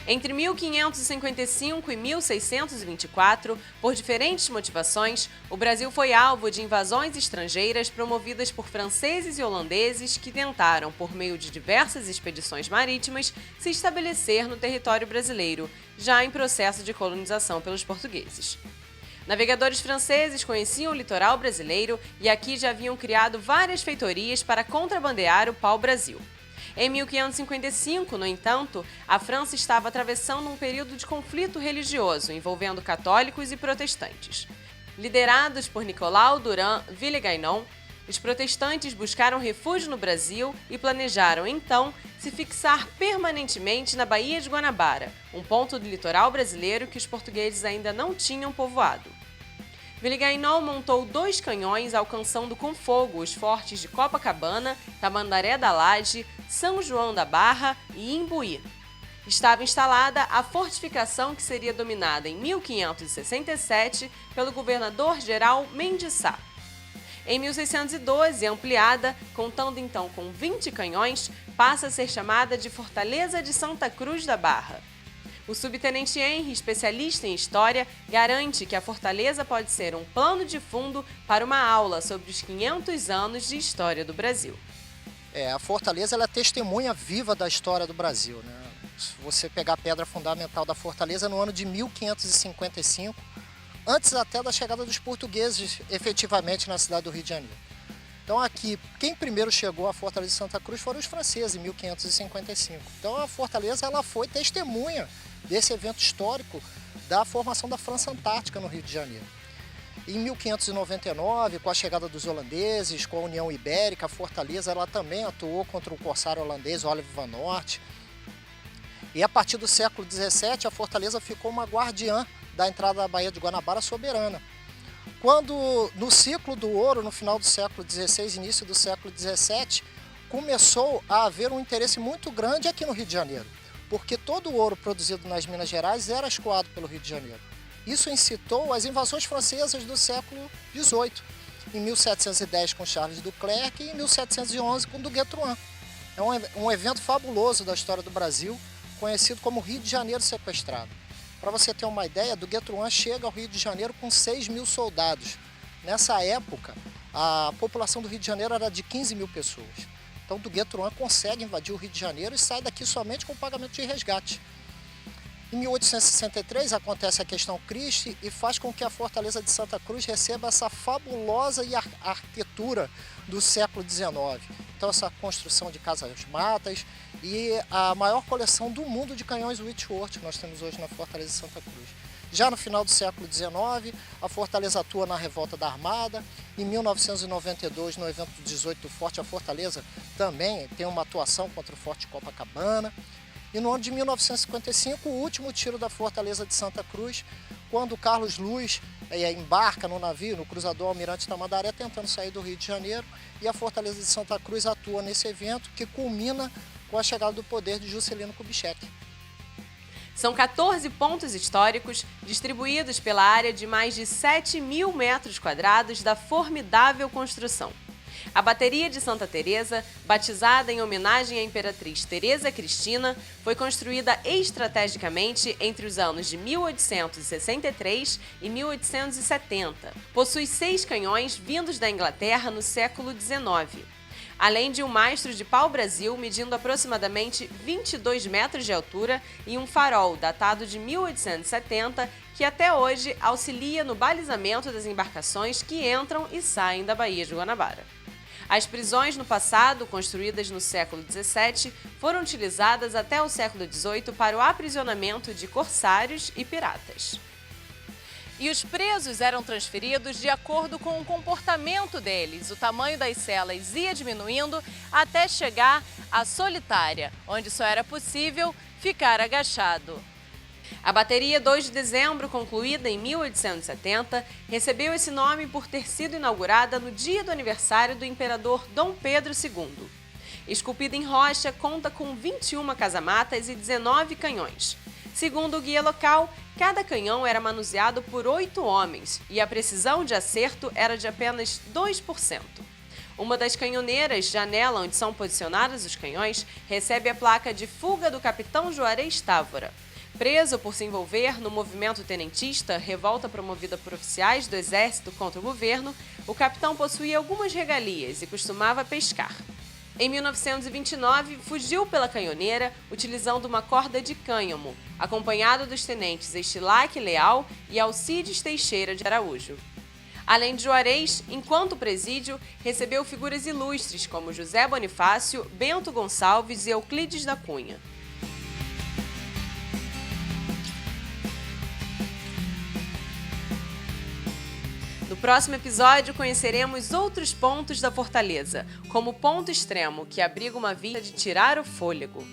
Entre 1555 e 1624, por diferentes motivações, o Brasil foi alvo de invasões estrangeiras promovidas por franceses e holandeses que tentaram, por meio de diversas expedições marítimas, se estabelecer no território brasileiro, já em processo de colonização pelos portugueses. Navegadores franceses conheciam o litoral brasileiro e aqui já haviam criado várias feitorias para contrabandear o pau-brasil. Em 1555, no entanto, a França estava atravessando um período de conflito religioso envolvendo católicos e protestantes. Liderados por Nicolau Durand Villegagnon, os protestantes buscaram refúgio no Brasil e planejaram, então, se fixar permanentemente na Baía de Guanabara, um ponto do litoral brasileiro que os portugueses ainda não tinham povoado. Villegagnon montou 2 canhões alcançando com fogo os fortes de Copacabana, Tamandaré da Laje, São João da Barra e Imbuí. Estava instalada a fortificação que seria dominada em 1567 pelo governador-geral Mendes Sá. Em 1612, ampliada, contando então com 20 canhões, passa a ser chamada de Fortaleza de Santa Cruz da Barra. O subtenente Henry, especialista em história, garante que a fortaleza pode ser um plano de fundo para uma aula sobre os 500 anos de história do Brasil. A fortaleza ela é testemunha viva da história do Brasil, né? Se você pegar a pedra fundamental da fortaleza no ano de 1555, antes até da chegada dos portugueses efetivamente na cidade do Rio de Janeiro. Então aqui, quem primeiro chegou à Fortaleza de Santa Cruz foram os franceses, em 1555. Então a fortaleza ela foi testemunha desse evento histórico da formação da França Antártica no Rio de Janeiro. Em 1599, com a chegada dos holandeses, com a União Ibérica, a fortaleza ela também atuou contra o corsário holandês Oliver van Noort. E a partir do século XVII, a fortaleza ficou uma guardiã da entrada da Baía de Guanabara soberana. Quando, no ciclo do ouro, no final do século XVI, início do século XVII, começou a haver um interesse muito grande aqui no Rio de Janeiro, porque todo o ouro produzido nas Minas Gerais era escoado pelo Rio de Janeiro. Isso incitou as invasões francesas do século XVIII, em 1710 com Charles de Leclerc e em 1711 com Duguay-Trouin. É um evento fabuloso da história do Brasil, conhecido como Rio de Janeiro sequestrado. Para você ter uma ideia, Duguay-Trouin chega ao Rio de Janeiro com 6.000 soldados. Nessa época, a população do Rio de Janeiro era de 15.000 pessoas. Então Duguay-Trouin consegue invadir o Rio de Janeiro e sai daqui somente com o pagamento de resgate. Em 1863 acontece a questão Christie e faz com que a Fortaleza de Santa Cruz receba essa fabulosa arquitetura do século XIX. Então essa construção de casas-matas e a maior coleção do mundo de canhões Whitworth que nós temos hoje na Fortaleza de Santa Cruz. Já no final do século XIX, a Fortaleza atua na Revolta da Armada. Em 1992, no evento 18 do Forte, a Fortaleza também tem uma atuação contra o Forte Copacabana. E no ano de 1955, o último tiro da Fortaleza de Santa Cruz, quando Carlos Luz embarca no navio, no cruzador Almirante Tamandaré, tentando sair do Rio de Janeiro, e a Fortaleza de Santa Cruz atua nesse evento, que culmina com a chegada do poder de Juscelino Kubitschek. São 14 pontos históricos distribuídos pela área de mais de 7.000 metros quadrados da formidável construção. A Bateria de Santa Teresa, batizada em homenagem à Imperatriz Teresa Cristina, foi construída estrategicamente entre os anos de 1863 e 1870. Possui 6 canhões vindos da Inglaterra no século XIX. Além de um mastro de pau-brasil medindo aproximadamente 22 metros de altura e um farol datado de 1870 que até hoje auxilia no balizamento das embarcações que entram e saem da Baía de Guanabara. As prisões no passado, construídas no século XVII, foram utilizadas até o século XVIII para o aprisionamento de corsários e piratas. E os presos eram transferidos de acordo com o comportamento deles. O tamanho das celas ia diminuindo até chegar à solitária, onde só era possível ficar agachado. A Bateria 2 de Dezembro, concluída em 1870, recebeu esse nome por ter sido inaugurada no dia do aniversário do imperador Dom Pedro II. Esculpida em rocha, conta com 21 casamatas e 19 canhões. Segundo o guia local, cada canhão era manuseado por 8 homens e a precisão de acerto era de apenas 2%. Uma das canhoneiras, janela onde são posicionados os canhões, recebe a placa de fuga do capitão Juarez Távora. Preso por se envolver no movimento tenentista, revolta promovida por oficiais do exército contra o governo, o capitão possuía algumas regalias e costumava pescar. Em 1929, fugiu pela Canhoneira utilizando uma corda de cânhamo, acompanhado dos tenentes Estilac Leal e Alcides Teixeira de Araújo. Além de Juarez, enquanto presídio, recebeu figuras ilustres como José Bonifácio, Bento Gonçalves e Euclides da Cunha. No próximo episódio, conheceremos outros pontos da fortaleza, como o ponto extremo, que abriga uma vista de tirar o fôlego.